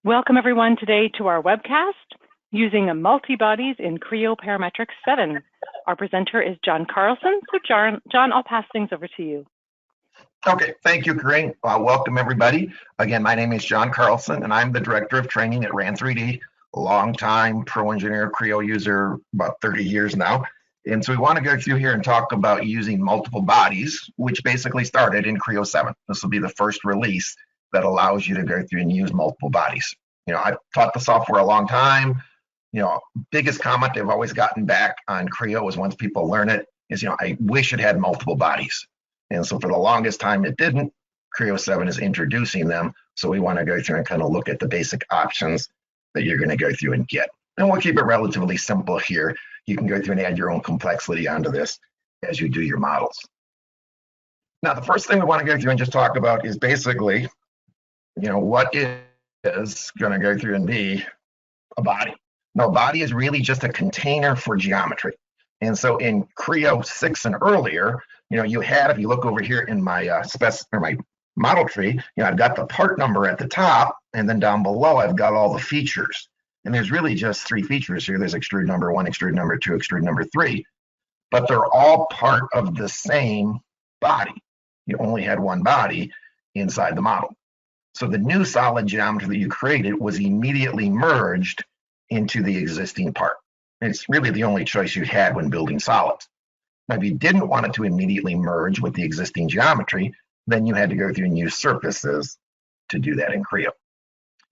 Welcome everyone today to our webcast using multibodies in Creo Parametric 7. Our presenter is John Carlson. So John, I'll pass things over to you. Okay, thank you, Corinne. Welcome everybody. Again, my name is John Carlson and I'm the Director of Training at RAN3D, a long-time Pro Engineer Creo user, about 30 years now. And so we want to go through here and talk about using multiple bodies, which basically started in Creo 7. This will be the first release that allows you to go through and use multiple bodies. I've taught the software a long time. Biggest comment they've always gotten back on Creo is once people learn it is, I wish it had multiple bodies. And so for the longest time it didn't. Creo 7 is introducing them. So we want to go through and kind of look at the basic options that you're going to go through and get. And we'll keep it relatively simple here. You can go through and add your own complexity onto this as you do your models. Now, the first thing we want to go through and just talk about is basically, what is going to go through and be a body. Now, a body is really just a container for geometry. And so in Creo 6 and earlier, you had, if you look over here in my my model tree, I've got the part number at the top, and then down below I've got all the features. And there's really just 3 features here. There's extrude number 1, extrude number 2, extrude number 3, but they're all part of the same body. You only had one body inside the model. So the new solid geometry that you created was immediately merged into the existing part. It's really the only choice you had when building solids. Now, if you didn't want it to immediately merge with the existing geometry, then you had to go through and use surfaces to do that in Creo.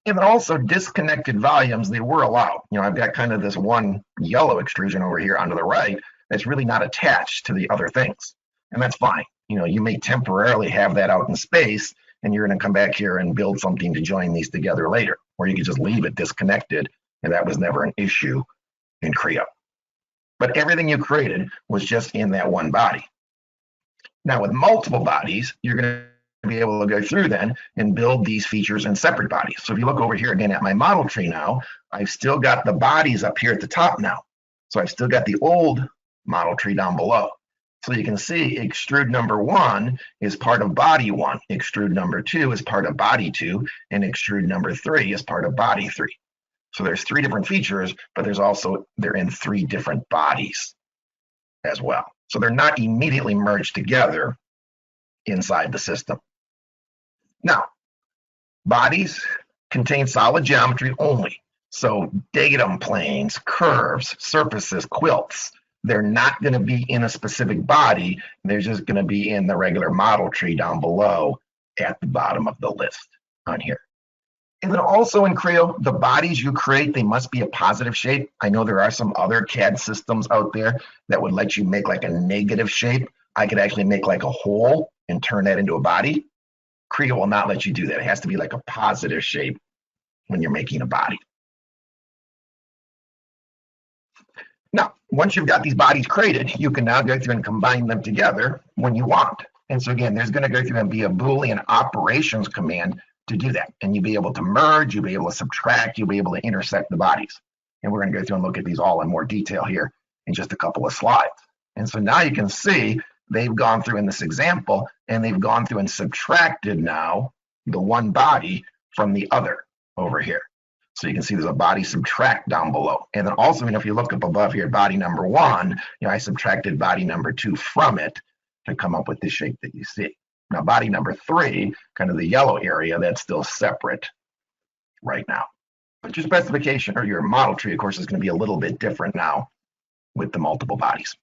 And then also disconnected volumes, they were allowed. I've got kind of this one yellow extrusion over here on the right that's really not attached to the other things. And that's fine. You may temporarily have that out in space, and you're going to come back here and build something to join these together later, or you could just leave it disconnected, and that was never an issue in Creo. But everything you created was just in that one body. Now with multiple bodies, you're going to be able to go through then and build these features in separate bodies. So if you look over here again at my model tree now, I've still got the bodies up here at the top now. So I've still got the old model tree down below. So you can see extrude number 1 is part of body 1, extrude number 2 is part of body 2, and extrude number 3 is part of body 3. So there's 3 different features, but they're in 3 different bodies as well. So they're not immediately merged together inside the system. Now, bodies contain solid geometry only. So datum planes, curves, surfaces, quilts, they're not going to be in a specific body. They're just going to be in the regular model tree down below at the bottom of the list on here. And then also in Creo, the bodies you create, they must be a positive shape. I know there are some other CAD systems out there that would let you make like a negative shape. I could actually make like a hole and turn that into a body. Creo will not let you do that. It has to be like a positive shape when you're making a body. Now, once you've got these bodies created, you can now go through and combine them together when you want. And so again, there's going to go through and be a Boolean operations command to do that. And you'll be able to merge, you'll be able to subtract, you'll be able to intersect the bodies. And we're going to go through and look at these all in more detail here in just a couple of slides. And so now you can see they've gone through in this example, and they've gone through and subtracted now the one body from the other over here. So you can see there's a body subtract down below. And then also, if you look up above here, body number 1, I subtracted body number 2 from it to come up with the shape that you see. Now, body number 3, kind of the yellow area, that's still separate right now. But your specification or your model tree, of course, is going to be a little bit different now with the multiple bodies.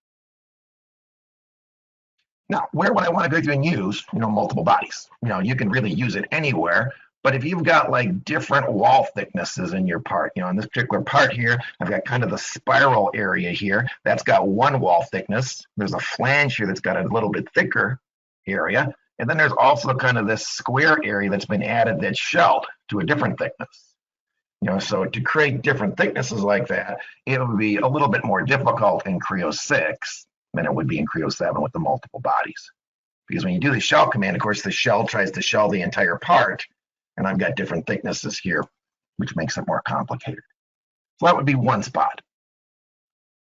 Now, where would I want to go through and use, multiple bodies? You can really use it anywhere. But if you've got like different wall thicknesses in your part, in this particular part here, I've got kind of the spiral area here. That's got 1 wall thickness. There's a flange here that's got a little bit thicker area. And then there's also kind of this square area that's been added that's shelled to a different thickness. So to create different thicknesses like that, it would be a little bit more difficult in Creo 6 than it would be in Creo 7 with the multiple bodies. Because when you do the shell command, of course, the shell tries to shell the entire part. And I've got different thicknesses here, which makes it more complicated. So that would be one spot.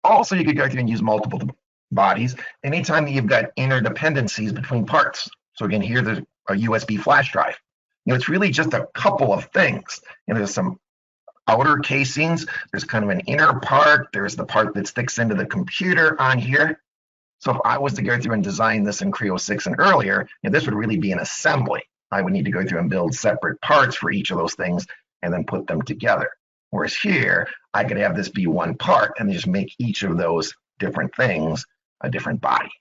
Also, you could go through and use multiple bodies anytime that you've got interdependencies between parts. So again, here there's a USB flash drive. it's really just a couple of things. There's some outer casings, there's kind of an inner part, there's the part that sticks into the computer on here. So if I was to go through and design this in Creo 6 and earlier, this would really be an assembly. I would need to go through and build separate parts for each of those things and then put them together. Whereas here, I could have this be one part and just make each of those different things a different body.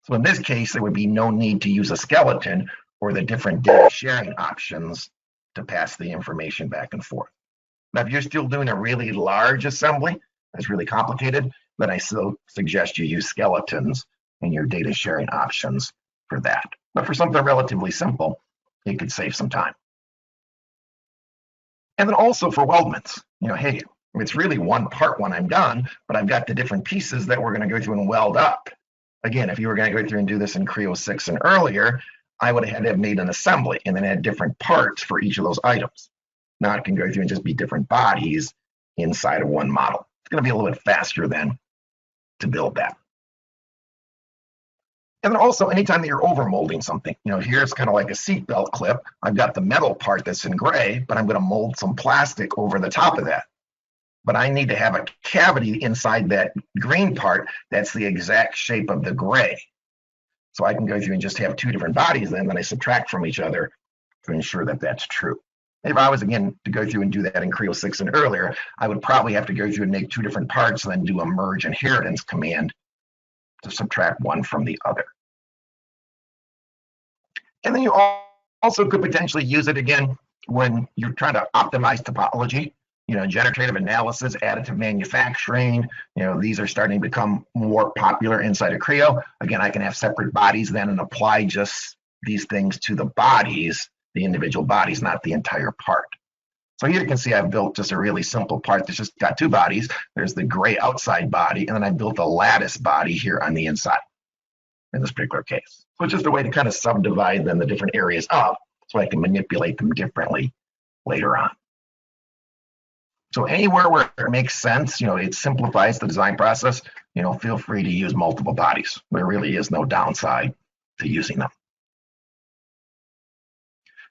So in this case, there would be no need to use a skeleton or the different data sharing options to pass the information back and forth. Now, if you're still doing a really large assembly, that's really complicated, then I still suggest you use skeletons in your data sharing options for that. But for something relatively simple, it could save some time. And then also for weldments, hey, it's really one part when I'm done, but I've got the different pieces that we're going to go through and weld up. Again, if you were going to go through and do this in Creo 6 and earlier, I would have had to have made an assembly and then had different parts for each of those items. Now it can go through and just be different bodies inside of one model. It's going to be a little bit faster then to build that. And then also, anytime that you're overmolding something, here's kind of like a seatbelt clip. I've got the metal part that's in gray, but I'm going to mold some plastic over the top of that. But I need to have a cavity inside that green part that's the exact shape of the gray. So I can go through and just have two different bodies then that I subtract from each other to ensure that that's true. If I was, again, to go through and do that in Creo 6 and earlier, I would probably have to go through and make two different parts and then do a merge inheritance command to subtract one from the other. And then you also could potentially use it again when you're trying to optimize topology, generative analysis, additive manufacturing, these are starting to become more popular inside of Creo. Again, I can have separate bodies then and apply just these things to the bodies, the individual bodies, not the entire part. So here you can see I've built just a really simple part that's just got two bodies. There's the gray outside body, and then I built a lattice body here on the inside in this particular case. So it's just a way to kind of subdivide then the different areas up so I can manipulate them differently later on. So anywhere where it makes sense, it simplifies the design process, feel free to use multiple bodies. There really is no downside to using them.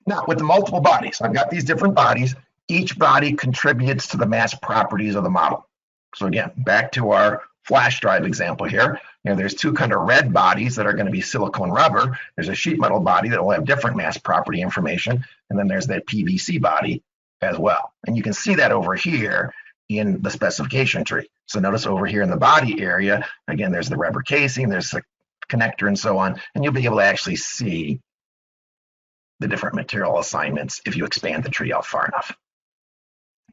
Now, with the multiple bodies, I've got these different bodies. Each body contributes to the mass properties of the model. So again, back to our flash drive example here. There's two kind of red bodies that are going to be silicone rubber. There's a sheet metal body that will have different mass property information. And then there's that PVC body as well. And you can see that over here in the specification tree. So notice over here in the body area, again, there's the rubber casing, there's the connector and so on. And you'll be able to actually see the different material assignments if you expand the tree out far enough.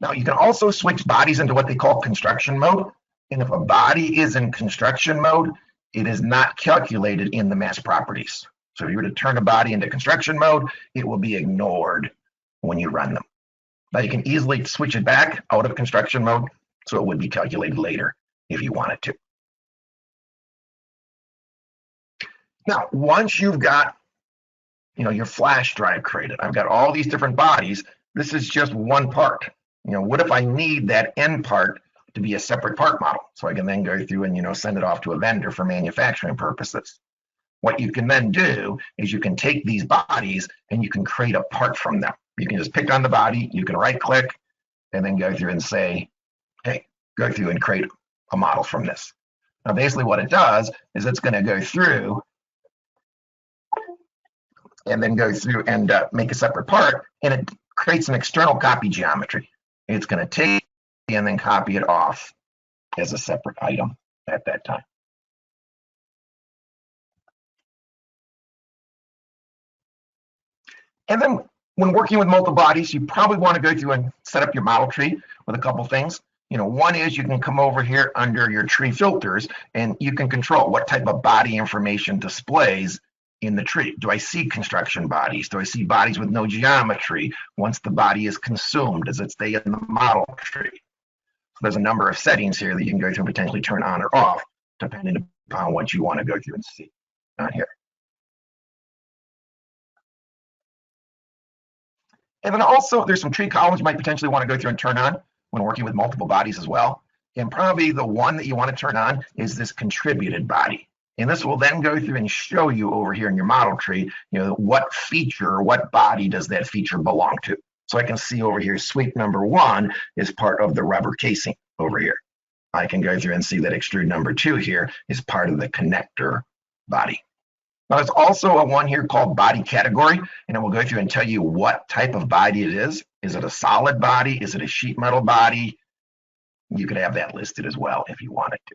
Now you can also switch bodies into what they call construction mode. And if a body is in construction mode, it is not calculated in the mass properties. So if you were to turn a body into construction mode, it will be ignored when you run them. Now you can easily switch it back out of construction mode, so it would be calculated later if you wanted to. Now, once you've got your flash drive created, I've got all these different bodies, this is just one part. What if I need that end part to be a separate part model? So I can then go through and send it off to a vendor for manufacturing purposes. What you can then do is you can take these bodies and you can create a part from them. You can just pick on the body, you can right click, and then go through and say, hey, go through and create a model from this. Now basically what it does is it's going to go through and then go through and make a separate part, and it creates an external copy geometry. It's going to take and then copy it off as a separate item at that time. And then when working with multiple bodies, you probably want to go through and set up your model tree with a couple things. One is you can come over here under your tree filters and you can control what type of body information displays in the tree. Do I see construction bodies? Do I see bodies with no geometry? Once the body is consumed, does it stay in the model tree? So there's a number of settings here that you can go through and potentially turn on or off, depending upon what you want to go through and see on here. And then also there's some tree columns you might potentially want to go through and turn on when working with multiple bodies as well. And probably the one that you want to turn on is this contributed body. And this will then go through and show you over here in your model tree, what feature or what body does that feature belong to. So I can see over here, sweep number 1 is part of the rubber casing over here. I can go through and see that extrude number 2 here is part of the connector body. Now there's also a one here called body category, and it will go through and tell you what type of body it is. Is it a solid body? Is it a sheet metal body? You could have that listed as well if you wanted to.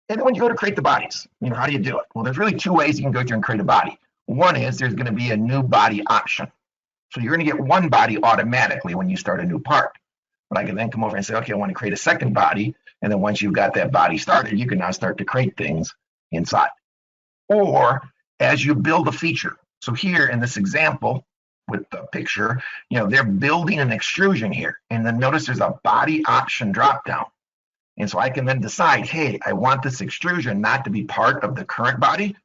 And then when you go to create the bodies, how do you do it? Well, there's really 2 ways you can go through and create a body. One is there's going to be a new body option. So you're going to get one body automatically when you start a new part. But I can then come over and say, okay, I want to create a second body. And then once you've got that body started, you can now start to create things inside. Or as you build a feature. So here in this example with the picture, they're building an extrusion here. And then notice there's a body option dropdown. And so I can then decide, hey, I want this extrusion not to be part of the current body,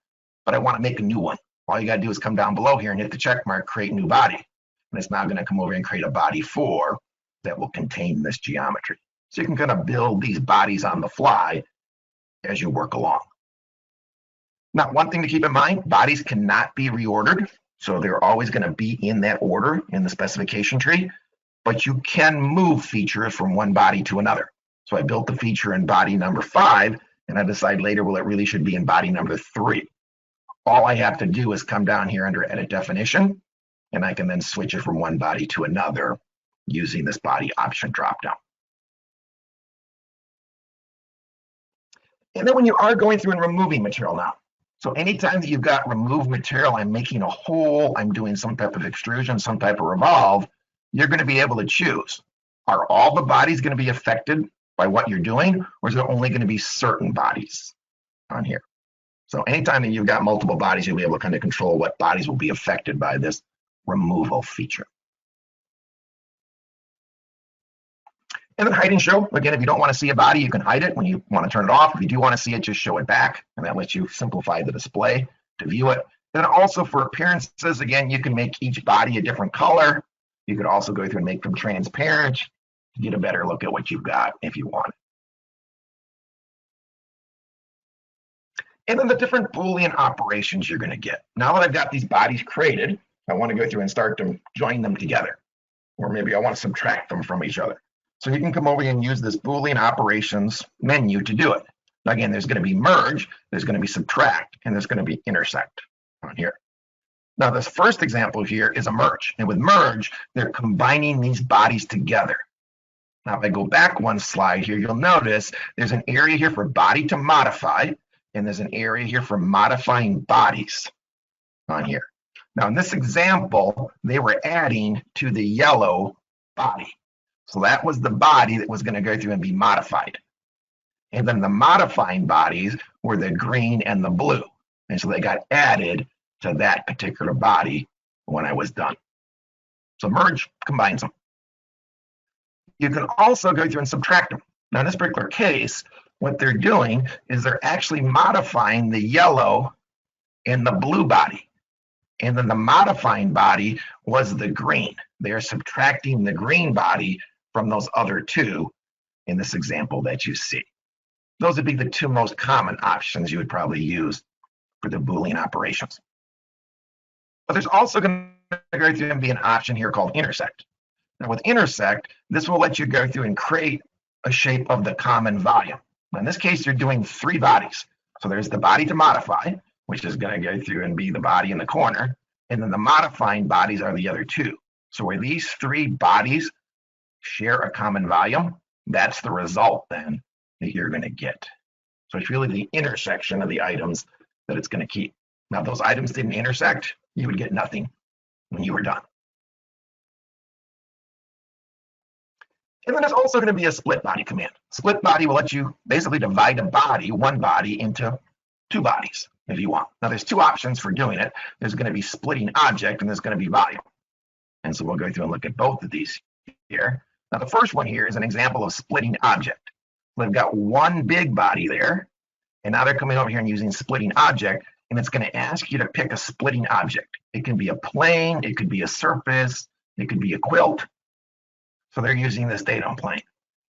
but I want to make a new one. All you got to do is come down below here and hit the check mark, create new body. And it's now going to come over and create a body 4 that will contain this geometry. So you can kind of build these bodies on the fly as you work along. Now, one thing to keep in mind, bodies cannot be reordered. So they're always going to be in that order in the specification tree, but you can move features from one body to another. So I built the feature in body number 5, and I decide later, well, it really should be in body number 3. All I have to do is come down here under edit definition, and I can then switch it from one body to another using this body option dropdown. And then when you are going through and removing material now, so anytime that you've got remove material, I'm making a hole, I'm doing some type of extrusion, some type of revolve, you're going to be able to choose. Are all the bodies going to be affected by what you're doing, or is there only going to be certain bodies on here? So anytime that you've got multiple bodies, you'll be able to kind of control what bodies will be affected by this removal feature. And then hide and show. Again, if you don't want to see a body, you can hide it when you want to turn it off. If you do want to see it, just show it back, and that lets you simplify the display to view it. Then also for appearances, again, you can make each body a different color. You could also go through and make them transparent to get a better look at what you've got if you want. And then the different Boolean operations you're going to get. Now that I've got these bodies created, I want to go through and start to join them together. Or maybe I want to subtract them from each other. So you can come over and use this Boolean operations menu to do it. Now again, there's going to be merge, there's going to be subtract, and there's going to be intersect on here. Now this first example here is a merge. And with merge, they're combining these bodies together. Now if I go back one slide here, you'll notice there's an area here for body to modify, and there's an area here for modifying bodies on here. Now in this example, they were adding to the yellow body. So that was the body that was going to go through and be modified. And then the modifying bodies were the green and the blue. And so they got added to that particular body when I was done. So merge combines them. You can also go through and subtract them. Now in this particular case, what they're doing is they're actually modifying the yellow and the blue body. And then the modifying body was the green. They're subtracting the green body from those other two in this example that you see. Those would be the 2 most common options you would probably use for the Boolean operations. But there's also going to go through and be an option here called intersect. Now with intersect, this will let you go through and create a shape of the common volume. Now in this case, you're doing 3 bodies. So there's the body to modify, which is going to go through and be the body in the corner. And then the modifying bodies are the other 2. So where these 3 bodies share a common volume, that's the result then that you're going to get. So it's really the intersection of the items that it's going to keep. Now, if those items didn't intersect, you would get nothing when you were done. And then there's also going to be a split body command. Split body will let you basically divide a body, one body, into 2 bodies if you want. Now, there's 2 options for doing it. There's going to be splitting object, and there's going to be volume. And so we'll go through and look at both of these here. Now, the first one here is an example of splitting object. They've got one big body there, and now they're coming over here and using splitting object, and it's going to ask you to pick a splitting object. It can be a plane, it could be a surface, it could be a quilt. So they're using this datum plane.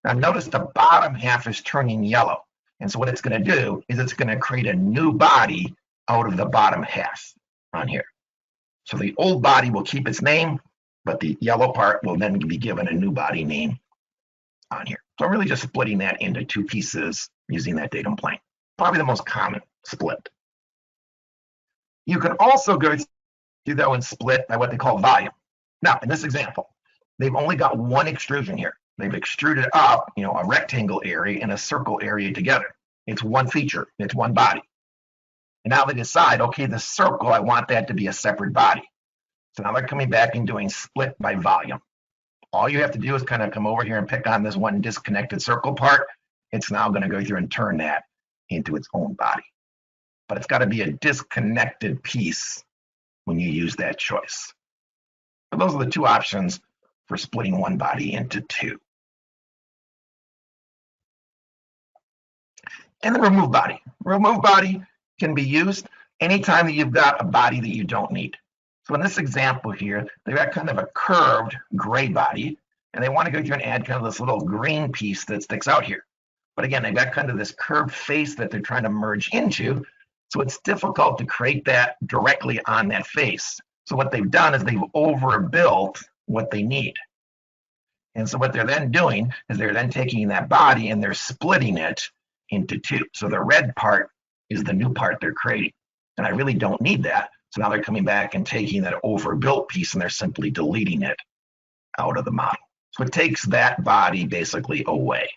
Now notice the bottom half is turning yellow. And so what it's going to do is it's going to create a new body out of the bottom half on here. So the old body will keep its name, but the yellow part will then be given a new body name on here. So I'm really just splitting that into two pieces using that datum plane. Probably the most common split. You can also go through though and split by what they call volume. Now, in this example, they've only got one extrusion here. They've extruded up, a rectangle area and a circle area together. It's one feature, it's one body. And now they decide, okay, the circle, I want that to be a separate body. So now they're coming back and doing split by volume. All you have to do is kind of come over here and pick on this one disconnected circle part. It's now going to go through and turn that into its own body. But it's got to be a disconnected piece when you use that choice. So those are the two options for splitting one body into two. And then remove body. Remove body can be used anytime that you've got a body that you don't need. So in this example here, they've got kind of a curved gray body, and they want to go through and add kind of this little green piece that sticks out here. But again, they've got kind of this curved face that they're trying to merge into, so it's difficult to create that directly on that face. So what they've done is they've overbuilt what they need. And so what they're then doing is they're then taking that body and they're splitting it into two. So the red part is the new part they're creating. And I really don't need that. So now they're coming back and taking that overbuilt piece and they're simply deleting it out of the model. So it takes that body basically away.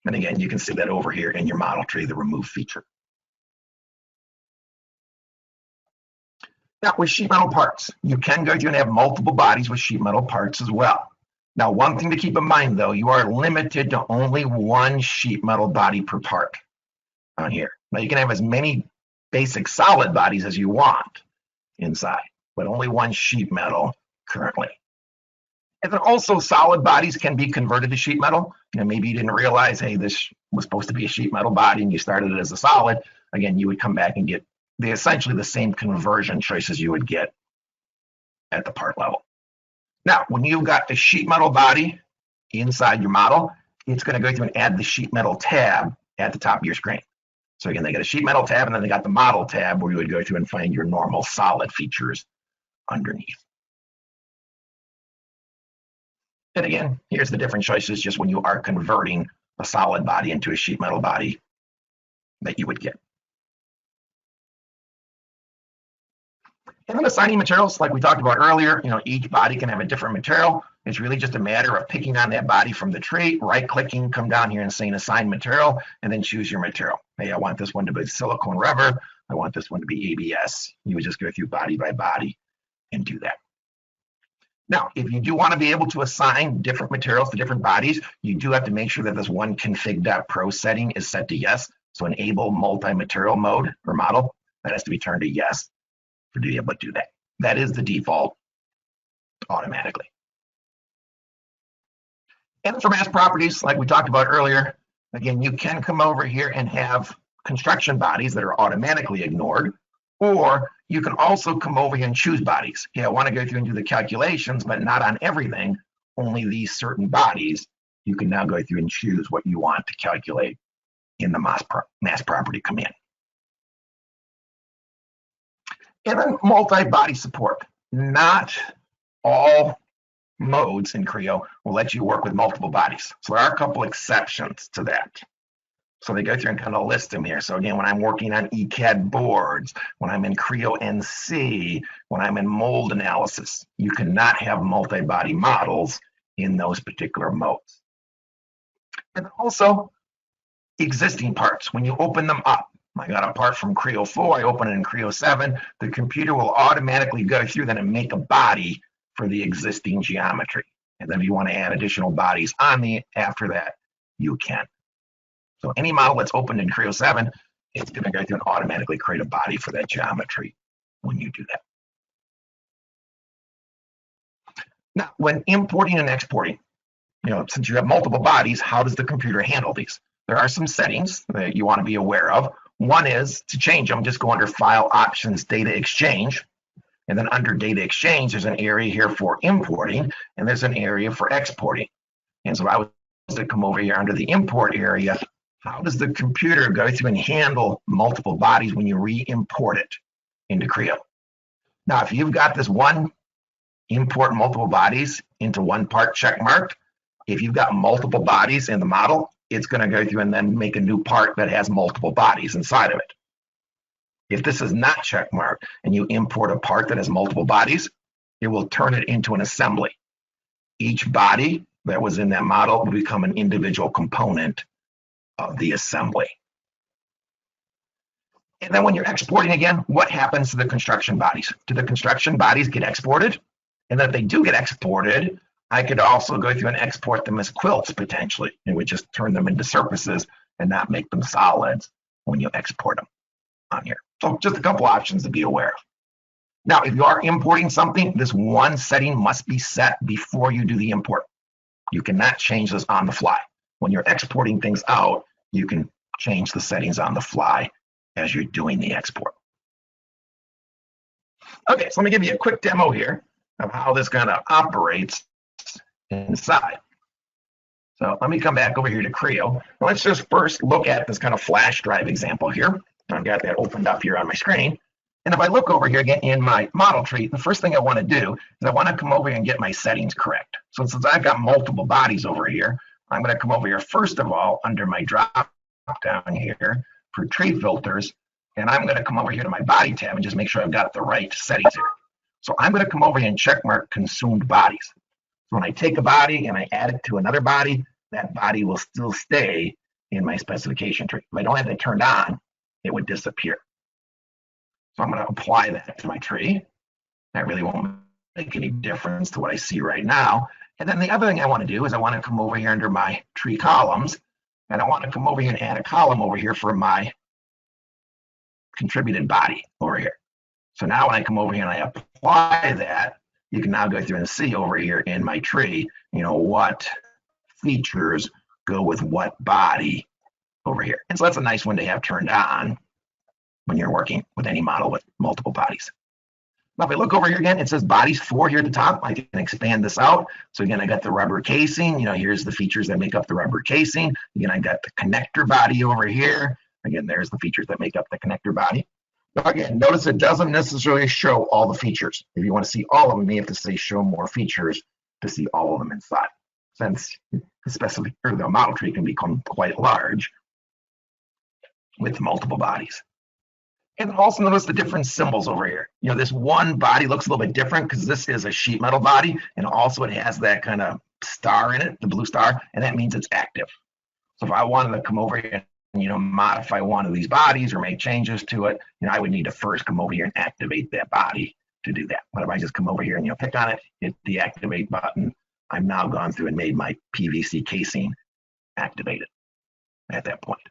And again, you can see that over here in your model tree, the remove feature. Now with sheet metal parts, you can go through and have multiple bodies with sheet metal parts as well. Now, one thing to keep in mind though, you are limited to only one sheet metal body per part on here. Now you can have as many basic solid bodies as you want inside, but only one sheet metal currently. And then also solid bodies can be converted to sheet metal. Maybe you didn't realize, hey, this was supposed to be a sheet metal body and you started it as a solid. Again, you would come back and get essentially the same conversion choices you would get at the part level. Now, when you've got the sheet metal body inside your model, it's going to go through and add the sheet metal tab at the top of your screen. So again, they got a sheet metal tab and then they got the model tab where you would go through and find your normal solid features underneath. And again, here's the different choices just when you are converting a solid body into a sheet metal body that you would get. And then assigning materials, like we talked about earlier, each body can have a different material. It's really just a matter of picking on that body from the tree, right-clicking, come down here and saying assign material, and then choose your material. Hey, I want this one to be silicone rubber. I want this one to be ABS. You would just go through body by body and do that. Now, if you do want to be able to assign different materials to different bodies, you do have to make sure that this one config.pro setting is set to yes. So enable multi-material mode or model, that has to be turned to yes to be able to do that. That is the default automatically. And for mass properties, like we talked about earlier, again, you can come over here and have construction bodies that are automatically ignored, or you can also come over here and choose bodies. Yeah, I want to go through and do the calculations, but not on everything, only these certain bodies. You can now go through and choose what you want to calculate in the mass property command. And then multi-body support. Not all modes in Creo will let you work with multiple bodies. So there are a couple exceptions to that. So they go through and kind of list them here. So again, when I'm working on ECAD boards, when I'm in Creo NC, when I'm in mold analysis, you cannot have multi-body models in those particular modes. And also existing parts, when you open them up. I got a part from Creo 4, I open it in Creo 7, the computer will automatically go through then and make a body for the existing geometry. And then if you want to add additional bodies on after that, you can. So any model that's opened in Creo 7, it's going to go through and automatically create a body for that geometry when you do that. Now, when importing and exporting, since you have multiple bodies, how does the computer handle these? There are some settings that you want to be aware of. One is to change them, just go under File, Options, Data Exchange. And then under Data Exchange, there's an area here for importing, and there's an area for exporting. And so I was to come over here under the import area how does the computer go through and handle multiple bodies when you re-import it into Creo? Now, if you've got this one import multiple bodies into one part check marked, if you've got multiple bodies in the model, it's going to go through and then make a new part that has multiple bodies inside of it. If this is not check marked and you import a part that has multiple bodies, it will turn it into an assembly. Each body that was in that model will become an individual component of the assembly. And then when you're exporting again, what happens to the construction bodies? Do the construction bodies get exported? And then if they do get exported, I could also go through and export them as quilts potentially. It would just turn them into surfaces and not make them solids when you export them on here. So just a couple options to be aware of. Now, if you are importing something, this one setting must be set before you do the import. You cannot change this on the fly. When you're exporting things out, you can change the settings on the fly as you're doing the export. Okay, so let me give you a quick demo here of how this kind of operates inside. So let me come back over here to Creo. Now let's just first look at this kind of flash drive example here. I've got that opened up here on my screen. And if I look over here again in my model tree, the first thing I want to do is I want to come over here and get my settings correct. So since I've got multiple bodies over here, I'm going to come over here first of all under my drop down here for tree filters, and I'm going to come over here to my body tab and just make sure I've got the right settings here. So I'm going to come over here and check mark consumed bodies. So when I take a body and I add it to another body, that body will still stay in my specification tree. If I don't have it turned on, it would disappear. So I'm going to apply that to my tree. That really won't make any difference to what I see right now. And then the other thing I want to do is I want to come over here under my tree columns, and I want to come over here and add a column over here for my contributed body over here. So now when I come over here and I apply that, you can now go through and see over here in my tree, what features go with what body over here. And so that's a nice one to have turned on when you're working with any model with multiple bodies. Now, if I look over here again, it says bodies 4 here at the top. I can expand this out. So again, I got the rubber casing. Here's the features that make up the rubber casing. Again, I got the connector body over here. Again, there's the features that make up the connector body. Now again, notice it doesn't necessarily show all the features. If you want to see all of them, you have to say show more features to see all of them inside. Since especially the model tree can become quite large with multiple bodies. And also notice the different symbols over here. This one body looks a little bit different because this is a sheet metal body, and also it has that kind of star in it, the blue star, and that means it's active. So if I wanted to come over here and modify one of these bodies or make changes to it, I would need to first come over here and activate that body to do that. But if I just come over here and pick on it, hit the activate button, I've now gone through and made my PVC casing activated at that point.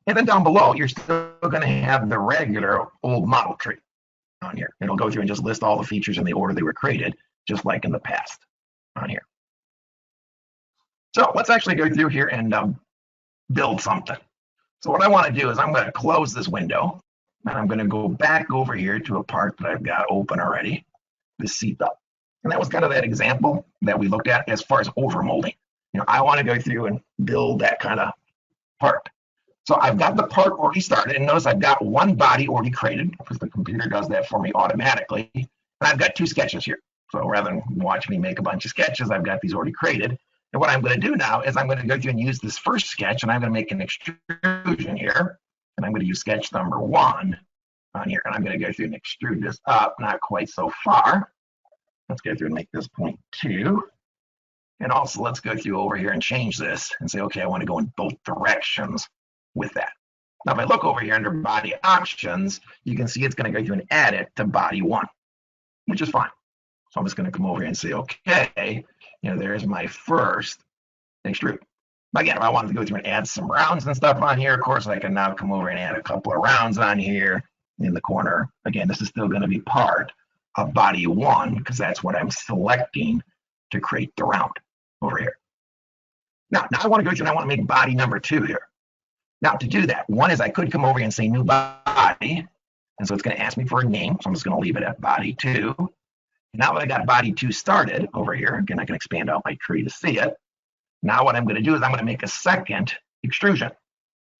And then down below, you're still going to have the regular old model tree on here. It'll go through and just list all the features in the order they were created, just like in the past on here. So let's actually go through here and build something. So what I want to do is I'm going to close this window, and I'm going to go back over here to a part that I've got open already, this seatbelt. And that was kind of that example that we looked at as far as overmolding. I want to go through and build that kind of part. So I've got the part already started, and notice I've got one body already created because the computer does that for me automatically. And I've got 2 sketches here. So rather than watch me make a bunch of sketches, I've got these already created. And what I'm going to do now is I'm going to go through and use this first sketch, and I'm going to make an extrusion here. And I'm going to use sketch number 1 on here. And I'm going to go through and extrude this up, not quite so far. Let's go through and make this 0.2. And also let's go through over here and change this and say, okay, I want to go in both directions with that. Now, if I look over here under body options, you can see it's going to go through and add it to body 1, which is fine. So I'm just going to come over here and say, okay, there's my first extrude. Again, if I wanted to go through and add some rounds and stuff on here, of course, I can now come over and add a couple of rounds on here in the corner. Again, this is still going to be part of body 1 because that's what I'm selecting to create the round over here. Now I want to go through and I want to make body number 2 here. Now, to do that, one is I could come over here and say new body, and so it's going to ask me for a name, so I'm just going to leave it at body 2. Now that I got body 2 started over here, again, I can expand out my tree to see it. Now what I'm going to do is I'm going to make a second extrusion.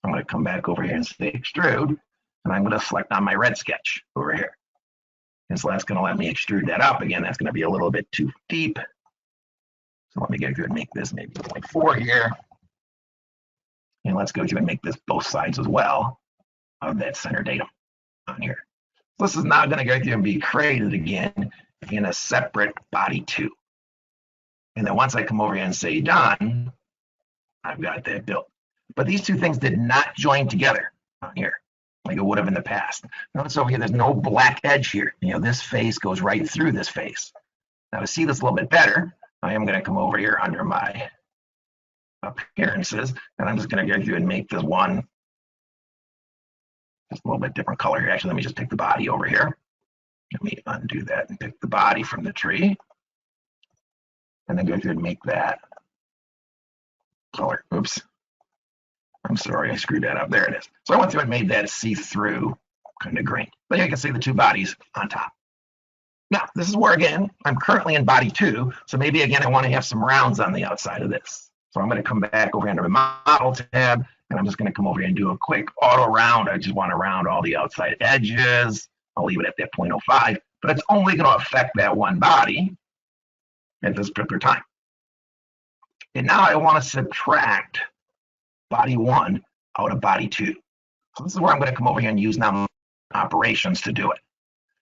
I'm going to come back over here and say extrude, and I'm going to select on my red sketch over here. And so that's going to let me extrude that up. Again, that's going to be a little bit too deep. So let me go through and make this maybe 0.4 here. And let's go through and make this both sides as well of that center datum on here. So this is now going to go through and be created again in a separate body 2. And then once I come over here and say done, I've got that built. But these two things did not join together on here like it would have in the past. Notice over here, there's no black edge here. You know, this face goes right through this face. Now to see this a little bit better, I am going to come over here under my appearances, and I'm just going to go through and make this one just a little bit different color here. Actually, let me just pick the body over here. Let me undo that and pick the body from the tree. And then go through and make that color. Oops. I'm sorry, I screwed that up. There it is. So I went through and made that see-through kind of green. But you can see the two bodies on top. Now, this is where, again, I'm currently in body 2. So maybe, again, I want to have some rounds on the outside of this. So I'm going to come back over under my model tab, and I'm just going to come over here and do a quick auto round. I just want to round all the outside edges. I'll leave it at that 0.05, but it's only going to affect that one body at this particular time. And now I want to subtract body 1 out of body 2. So this is where I'm going to come over here and use now operations to do it.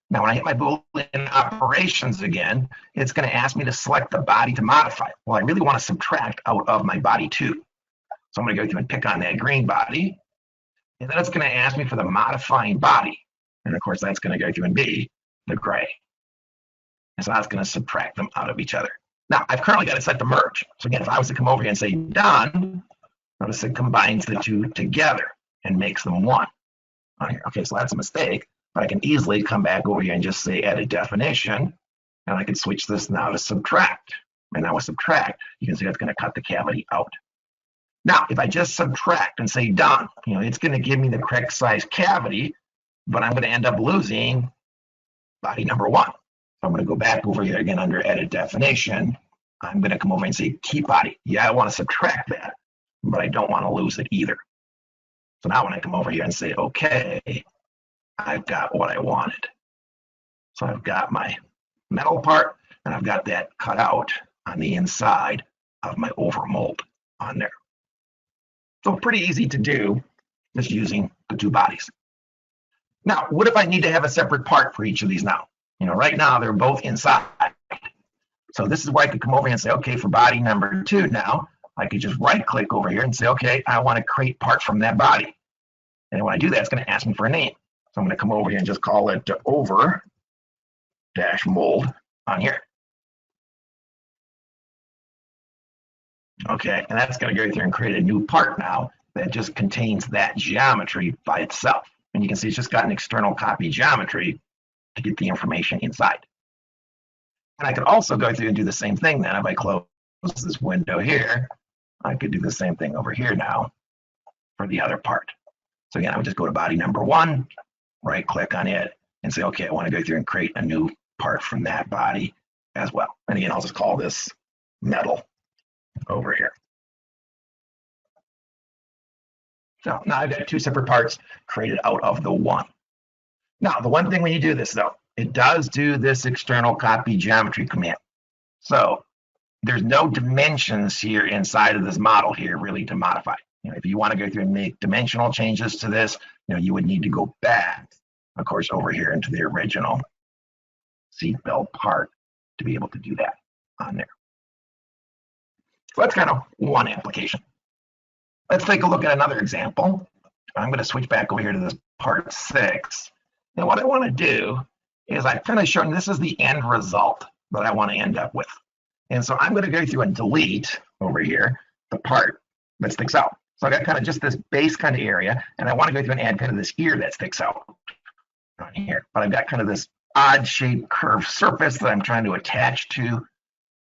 Now, when I hit my Boolean operations again, it's going to ask me to select the body to modify. Well, I really want to subtract out of my body 2. So I'm going to go through and pick on that green body. And then it's going to ask me for the modifying body. And of course, that's going to go through and be the gray. And so that's going to subtract them out of each other. Now, I've currently got it set to merge. So again, if I was to come over here and say done, notice it combines the two together and makes them one on here. Okay, so that's a mistake. But I can easily come back over here and just say edit definition, and I can switch this now to subtract. And now with subtract, you can see that's going to cut the cavity out. Now, if I just subtract and say done, it's going to give me the correct size cavity, but I'm going to end up losing body number 1. So I'm going to go back over here again under edit definition. I'm going to come over and say keep body. Yeah, I want to subtract that, but I don't want to lose it either. So now when I come over here and say okay, I've got what I wanted. So I've got my metal part, and I've got that cut out on the inside of my overmold on there. So pretty easy to do, just using the two bodies. Now, what if I need to have a separate part for each of these now? Right now they're both inside. So this is where I could come over and say, okay, for body number 2 now, I could just right click over here and say, okay, I want to create parts from that body. And when I do that, it's going to ask me for a name. So I'm going to come over here and just call it over-mold on here. Okay, and that's going to go through and create a new part now that just contains that geometry by itself. And you can see it's just got an external copy geometry to get the information inside. And I could also go through and do the same thing then. If I close this window here, I could do the same thing over here now for the other part. So again, I would just go to body number 1, right click on it, and say, okay, I want to go through and create a new part from that body as well. And again, I'll just call this metal over here. So now I've got 2 separate parts created out of the one. Now, the one thing when you do this, though, it does do this external copy geometry command. So there's no dimensions here inside of this model here really to modify. If you want to go through and make dimensional changes to this, you would need to go back, of course, over here into the original seatbelt part to be able to do that on there. So that's kind of one application. Let's take a look at another example. I'm going to switch back over here to this part 6. Now, what I want to do is I've kind of shown this is the end result that I want to end up with. And so I'm going to go through and delete over here the part that sticks out. So I got kind of just this base kind of area, and I want to go through and add kind of this ear that sticks out on here. But I've got kind of this odd shaped curved surface that I'm trying to attach to.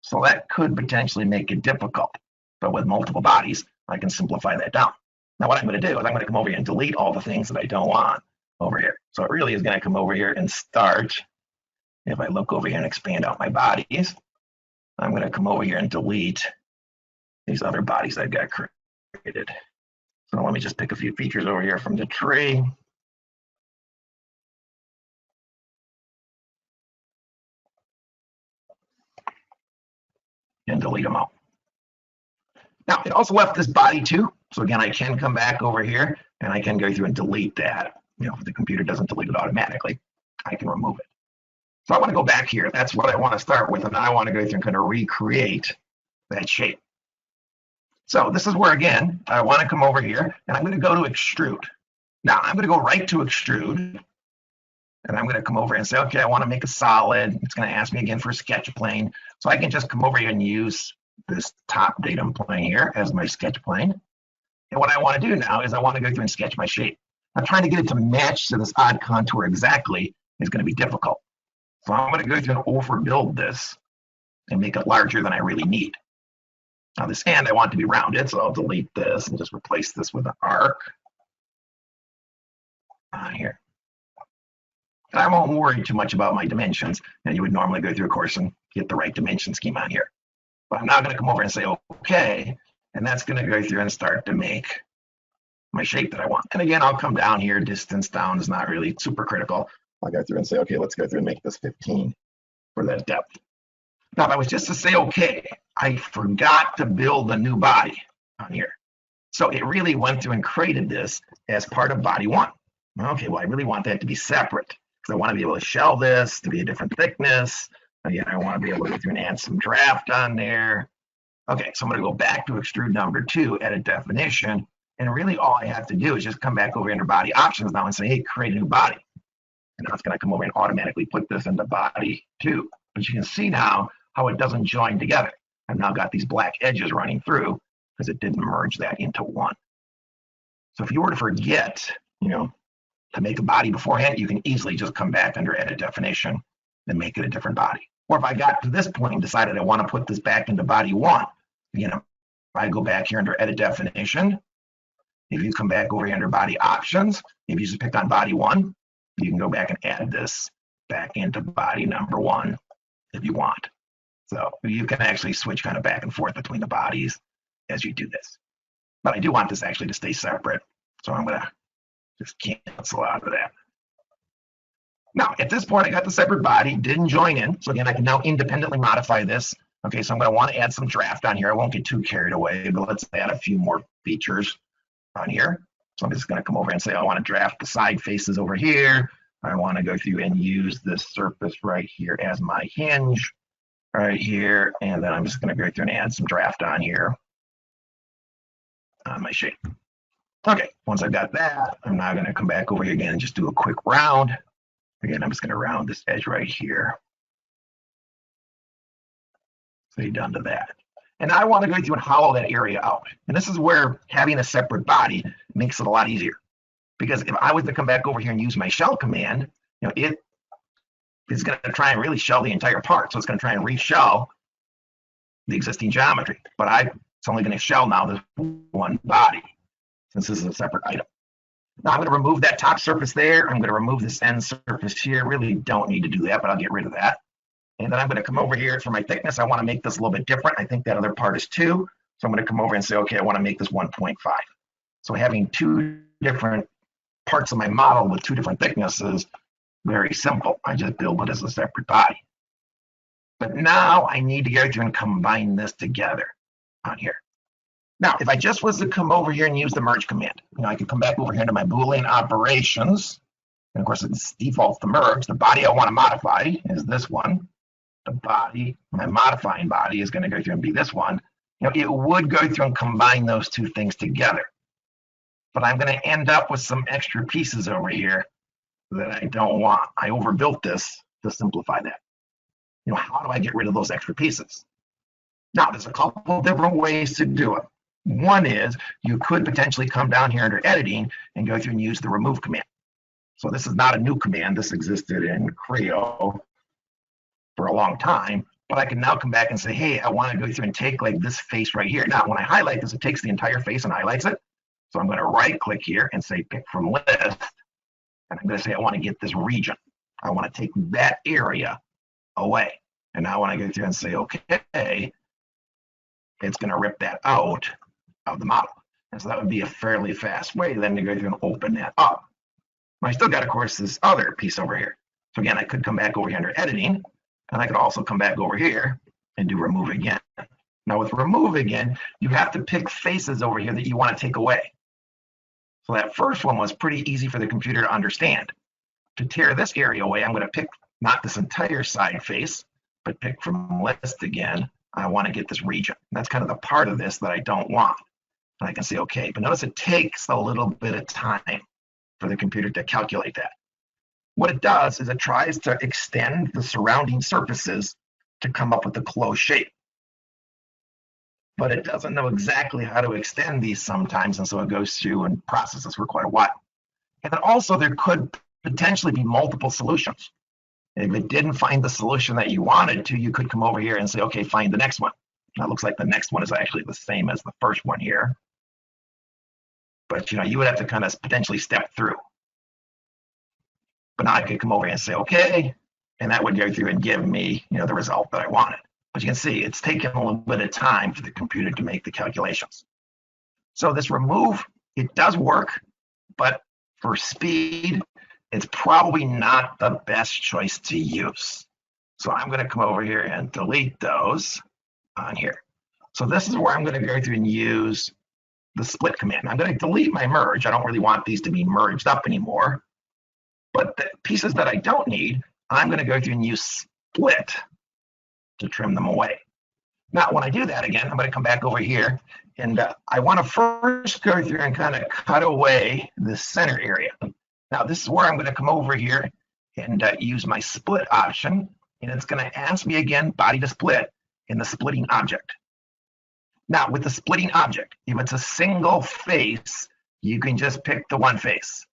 So that could potentially make it difficult. But with multiple bodies, I can simplify that down. Now what I'm going to do is I'm going to come over here and delete all the things that I don't want over here. So it really is going to come over here and start. If I look over here and expand out my bodies, I'm going to come over here and delete these other bodies I've got created So let me just pick a few features over here from the tree. And delete them out. Now, it also left this body too. So again, I can come back over here and I can go through and delete that. You know, if the computer doesn't delete it automatically, I can remove it. So I want to go back here. That's what I want to start with. And I want to go through and kind of recreate that shape. So this is where, again, I want to come over here and I'm going to go to extrude. Now I'm going to go right to extrude. And I'm going to come over and say, okay, I want to make a solid. It's going to ask me again for a sketch plane. So I can just come over here and use this top datum plane here as my sketch plane. And what I want to do now is I want to go through and sketch my shape. Now trying to get it to match to this odd contour exactly is going to be difficult. So I'm going to go through and overbuild this and make it larger than I really need. Now this end I want to be rounded, so I'll delete this and just replace this with an arc here. And I won't worry too much about my dimensions. And you would normally go through a course and get the right dimension scheme on here. But I'm now going to come over and say, okay. And that's going to go through and start to make my shape that I want. And again, I'll come down here. Distance down is not really super critical. I'll go through and say, okay, let's go through and make this 15 for that depth. Now, if I was just to say, okay, I forgot to build a new body on here. So it really went through and created this as part of body one. Okay, well, I really want that to be separate. I want to be able to shell this to be a different thickness. Again, I want to be able to go through and add some draft on there. Okay, so I'm going to go back to extrude number 2, edit definition. And really all I have to do is just come back over under body options now and say, hey, create a new body. And now it's going to come over and automatically put this into body 2. But you can see now how it doesn't join together. I've now got these black edges running through because it didn't merge that into one. So if you were to forget, to make a body beforehand, you can easily just come back under edit definition and make it a different body. Or if I got to this point and decided I want to put this back into body 1, if I go back here under edit definition, if you come back over here under body options, if you just pick on body 1, you can go back and add this back into body number 1 if you want. So you can actually switch kind of back and forth between the bodies as you do this. But I do want this actually to stay separate. So I'm going to just cancel out of that. Now, at this point, I got the separate body, didn't join in. So again, I can now independently modify this. Okay, so I'm going to want to add some draft on here. I won't get too carried away, but let's add a few more features on here. So I'm just going to come over and say, I want to draft the side faces over here. I want to go through and use this surface right here as my hinge right here. And then I'm just going to go through and add some draft on here on my shape. Okay, once I've got that, I'm now going to come back over here again and just do a quick round. Again, I'm just going to round this edge right here. So you're done to that. And I want to go through and hollow that area out. And this is where having a separate body makes it a lot easier. Because if I was to come back over here and use my shell command, it is going to try and really shell the entire part. So it's going to try and reshell the existing geometry. But it's only going to shell now this one body, since this is a separate item. Now I'm going to remove that top surface there. I'm going to remove this end surface here. Really don't need to do that, but I'll get rid of that. And then I'm going to come over here for my thickness. I want to make this a little bit different. I think that other part is 2. So I'm going to come over and say, okay, I want to make this 1.5. So having 2 different parts of my model with 2 different thicknesses, very simple. I just build it as a separate body. But now I need to go through and combine this together on here. Now, if I just was to come over here and use the merge command, I could come back over here to my Boolean operations. And of course, it defaults to merge. The body I want to modify is this one. The body, my modifying body, is going to go through and be this one. It would go through and combine those 2 things together. But I'm going to end up with some extra pieces over here that I don't want. I overbuilt this to simplify that. How do I get rid of those extra pieces? Now, there's a couple different ways to do it. One is you could potentially come down here under editing and go through and use the remove command. So this is not a new command. This existed in Creo for a long time, but I can now come back and say, hey, I want to go through and take like this face right here. Now, when I highlight this, it takes the entire face and highlights it. So I'm going to right click here and say pick from list. And I'm going to say, I want to get this region. I want to take that area away. And now when I go through and say, okay, it's going to rip that out of the model. And so that would be a fairly fast way then to go through and open that up. I still got, of course, this other piece over here. So again, I could come back over here under editing, and I could also come back over here and do remove again. Now with remove again, you have to pick faces over here that you want to take away. So that first one was pretty easy for the computer to understand. To tear this area away, I'm going to pick not this entire side face, but pick from list again. I want to get this region. That's kind of the part of this that I don't want. And I can say, okay, but notice it takes a little bit of time for the computer to calculate that. What it does is it tries to extend the surrounding surfaces to come up with a closed shape. But it doesn't know exactly how to extend these sometimes, and so it goes through and processes for quite a while. And then also there could potentially be multiple solutions. If it didn't find the solution that you wanted to, you could come over here and say, okay, find the next one. Now it looks like the next one is actually the same as the first one here. But you would have to kind of potentially step through. But now I could come over here and say, okay, and that would go through and give me, the result that I wanted. But you can see it's taken a little bit of time for the computer to make the calculations. So this remove, it does work, but for speed, it's probably not the best choice to use. So I'm going to come over here and delete those on here. So this is where I'm going to go through and use the split command. I'm going to delete my merge. I don't really want these to be merged up anymore. But the pieces that I don't need, I'm going to go through and use split to trim them away. Now, when I do that again, I'm going to come back over here, and I want to first go through and kind of cut away the center area. Now, this is where I'm going to come over here and use my split option, and it's going to ask me again, body to split in the splitting object. Now, with the splitting object, if it's a single face, you can just pick the one face.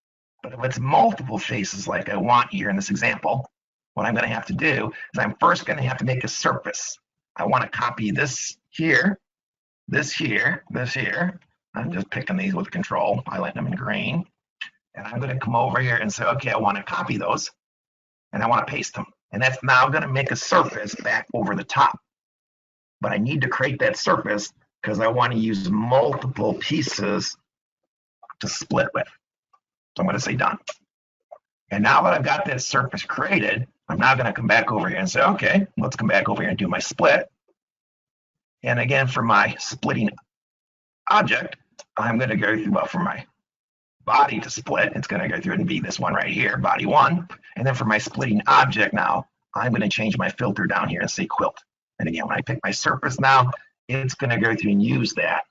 But if it's multiple faces like I want here in this example, what I'm going to have to do is I'm first going to have to make a surface. I want to copy this here, this here, this here. I'm just picking these with control, highlighting them in green. And I'm going to come over here and say, okay, I want to copy those, and I want to paste them. And that's now going to make a surface back over the top. But I need to create that surface because I want to use multiple pieces to split with. So I'm going to say done. And now that I've got that surface created, I'm now going to come back over here and say, okay, let's come back over here and do my split. And again, for my splitting object, I'm going to go through, well, for my body to split, it's going to go through and be this one right here, body one. And then for my splitting object now, I'm going to change my filter down here and say quilt. And again, when I pick my surface now, it's going to go through and use that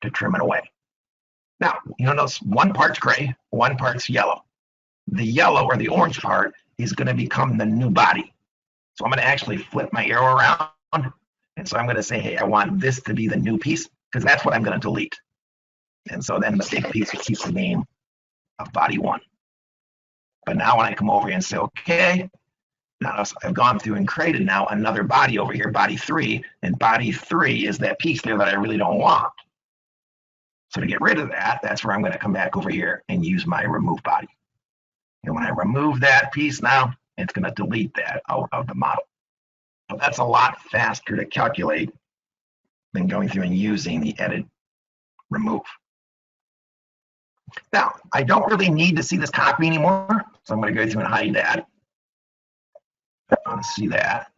to trim it away. Now, notice one part's gray, one part's yellow. The yellow or the orange part is going to become the new body. So I'm going to actually flip my arrow around. And so I'm going to say, hey, I want this to be the new piece because that's what I'm going to delete. And so then the big piece will keep the name of body one. But now when I come over here and say, okay, now I've gone through and created now another body over here, body three, and body three is that piece there that I really don't want. So to get rid of that, that's where I'm going to come back over here and use my remove body. And when I remove that piece now, it's going to delete that out of the model. So that's a lot faster to calculate than going through and using the edit remove. Now, I don't really need to see this copy anymore, so I'm going to go through and hide that. I want to see that.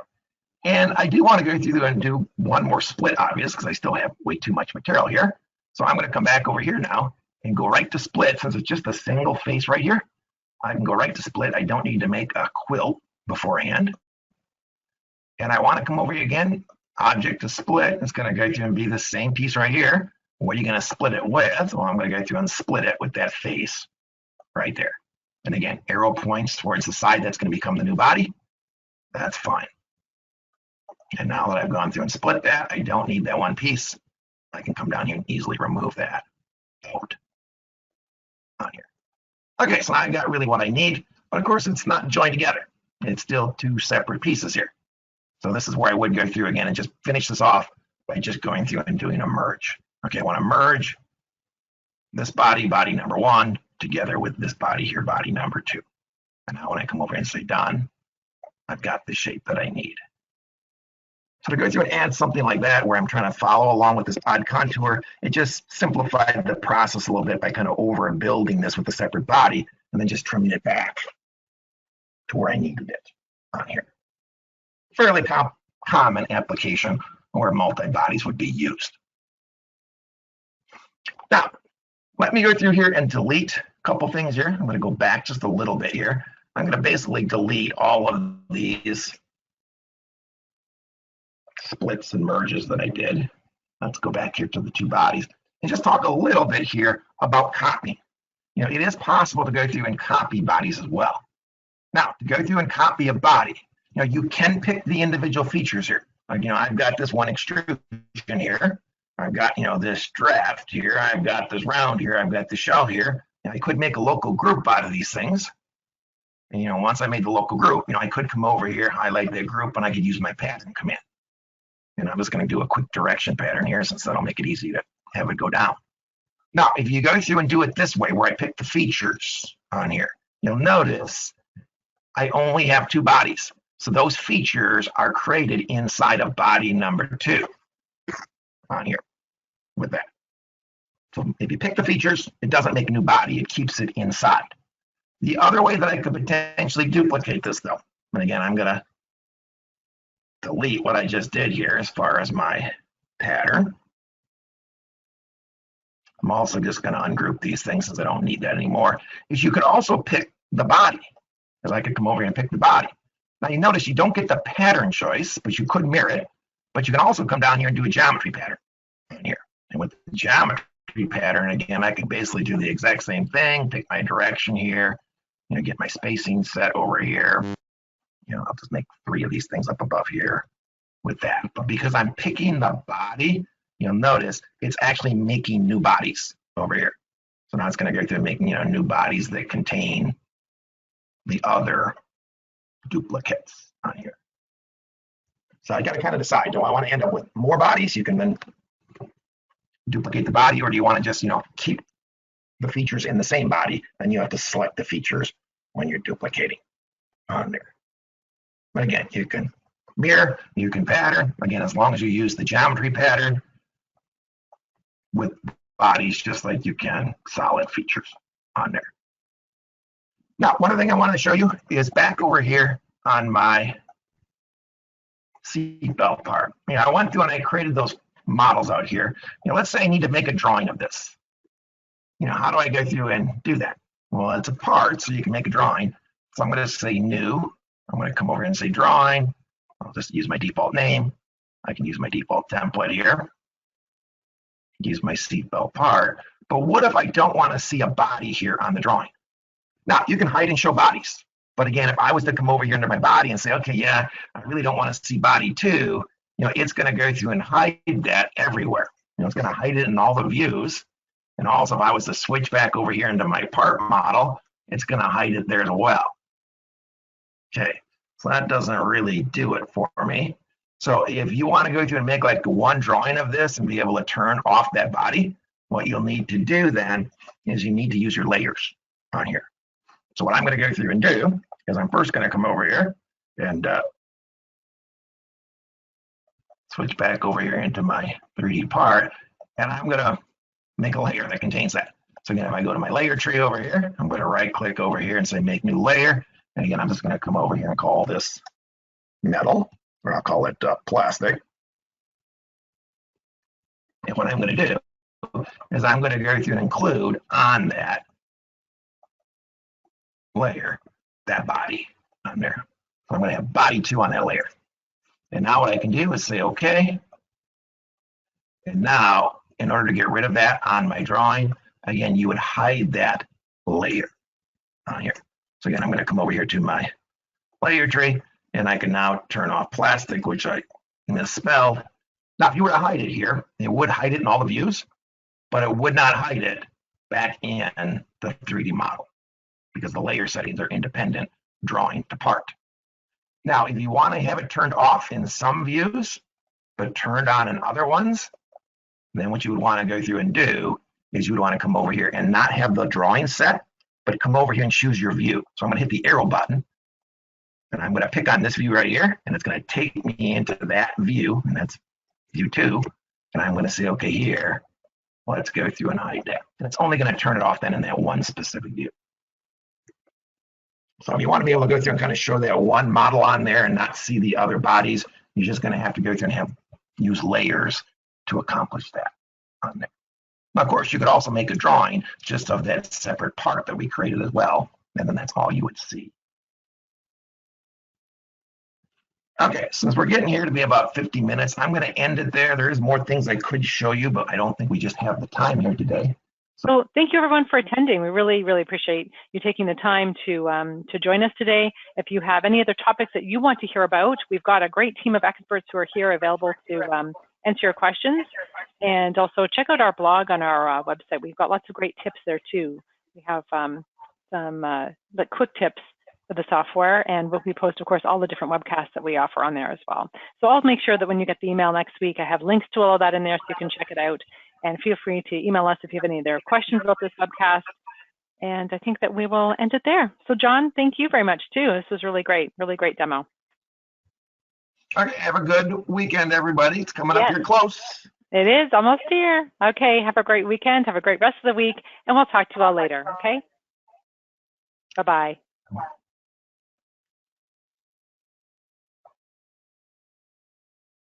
And I do want to go through and do one more split, obvious, because I still have way too much material here. So I'm going to come back over here now and go right to split. Since it's just a single face right here, I can go right to split. I don't need to make a quilt beforehand. And I want to come over here again, object to split. It's going to go through and be the same piece right here. What are you going to split it with? Well, I'm going to go through and split it with that face right there. And again, arrow points towards the side that's going to become the new body. That's fine. And now that I've gone through and split that, I don't need that one piece. I can come down here and easily remove that out on here. Okay, so I got really what I need, but of course it's not joined together. It's still two separate pieces here. So this is where I would go through again and just finish this off by just going through and doing a merge. Okay, I want to merge this body, body number one, together with this body here, body number two. And now when I come over and say done, I've got the shape that I need. So to go through and add something like that where I'm trying to follow along with this odd contour, it just simplified the process a little bit by kind of overbuilding this with a separate body and then just trimming it back to where I needed it on here. Fairly common application where multi-bodies would be used. Now, let me go through here and delete a couple things here. I'm going to go back just a little bit here. I'm going to basically delete all of these splits and merges that I did. Let's go back here to the two bodies and just talk a little bit here about copying. You know, it is possible to go through and copy bodies as well. Now, to go through and copy a body, you know, you can pick the individual features here. Like, you know, I've got this one extrusion here. I've got, you know, this draft here. I've got this round here. I've got the shell here. And I could make a local group out of these things. And, you know, once I made the local group, you know, I could come over here, highlight the group, and I could use my pattern command. And I'm just going to do a quick direction pattern here since that'll make it easy to have it go down. Now, if you go through and do it this way, where I pick the features on here, you'll notice I only have two bodies. So those features are created inside of body number 2 on here with that. So if you pick the features, it doesn't make a new body. It keeps it inside. The other way that I could potentially duplicate this, though, and again, I'm going to delete what I just did here as far as my pattern. I'm also just going to ungroup these things since I don't need that anymore. Is you could also pick the body, because I could come over here and pick the body. Now you notice you don't get the pattern choice, but you could mirror it. But you can also come down here and do a geometry pattern in here. And with the geometry pattern, again, I can basically do the exact same thing, pick my direction here, you know, get my spacing set over here. You know, I'll just make 3 of these things up above here with that. But because I'm picking the body, you'll notice it's actually making new bodies over here. So now it's going to go through making, you know, new bodies that contain the other duplicates on here. So I got to kind of decide, do I want to end up with more bodies? You can then duplicate the body, or do you want to just, you know, keep the features in the same body, and you have to select the features when you're duplicating on there. But again, you can mirror, you can pattern, again, as long as you use the geometry pattern with bodies, just like you can solid features on there. Now, one other thing I wanted to show you is back over here on my seatbelt part. You know, I went through and I created those models out here. You know, let's say I need to make a drawing of this. You know, how do I go through and do that? Well, it's a part, so you can make a drawing. So I'm going to say new. I'm going to come over and say drawing. I'll just use my default name. I can use my default template here. Use my seatbelt part. But what if I don't want to see a body here on the drawing? Now, you can hide and show bodies. But again, if I was to come over here into my body and say, okay, yeah, I really don't want to see body 2, you know, it's going to go through and hide that everywhere. You know, it's going to hide it in all the views. And also, if I was to switch back over here into my part model, it's going to hide it there as well. Okay, so that doesn't really do it for me. So if you want to go through and make like one drawing of this and be able to turn off that body, what you'll need to do then is you need to use your layers on here. So what I'm going to go through and do is I'm first going to come over here and switch back over here into my 3D part, and I'm going to make a layer that contains that. So again, if I go to my layer tree over here, I'm going to right click over here and say make new layer. And again, I'm just going to come over here and call this metal, or I'll call it plastic. And what I'm going to do is I'm going to go through and include on that layer that body on there. So I'm going to have body 2 on that layer. And now what I can do is say okay. And now, in order to get rid of that on my drawing, again, you would hide that layer on here. So again, I'm going to come over here to my layer tree, and I can now turn off plastic, which I misspelled. Now, if you were to hide it here, it would hide it in all the views, but it would not hide it back in the 3D model because the layer settings are independent drawing to part. Now, if you want to have it turned off in some views, but turned on in other ones, then what you would want to go through and do is you would want to come over here and not have the drawing set, but come over here and choose your view. So I'm going to hit the arrow button, And I'm going to pick on this view right here, and it's going to take me into that view, and that's view 2. And I'm going to say, okay, here, let's go through and hide that. And it's only going to turn it off then in that one specific view. So if you want to be able to go through and kind of show that one model on there and not see the other bodies, you're just going to have to go through and use layers to accomplish that on there. Now, of course, you could also make a drawing just of that separate part that we created as well, and then that's all you would see. Okay, since we're getting here to be about 50 minutes, I'm going to end it there. There is more things I could show you, but I don't think we just have the time here today. So thank you everyone for attending. We really, really appreciate you taking the time to join us today. If you have any other topics that you want to hear about, we've got a great team of experts who are here available to answer your questions. And also check out our blog on our website. We've got lots of great tips there too. We have some like quick tips for the software, and we'll post, of course, all the different webcasts that we offer on there as well. So I'll make sure that when you get the email next week, I have links to all of that in there so you can check it out. And feel free to email us if you have any other questions about this webcast. And I think that we will end it there. So John, thank you very much too. This was really great demo. Okay, have a good weekend, everybody. It's coming up here close. It is almost here. Okay, have a great weekend. Have a great rest of the week. And we'll talk to you all later, okay? Bye-bye.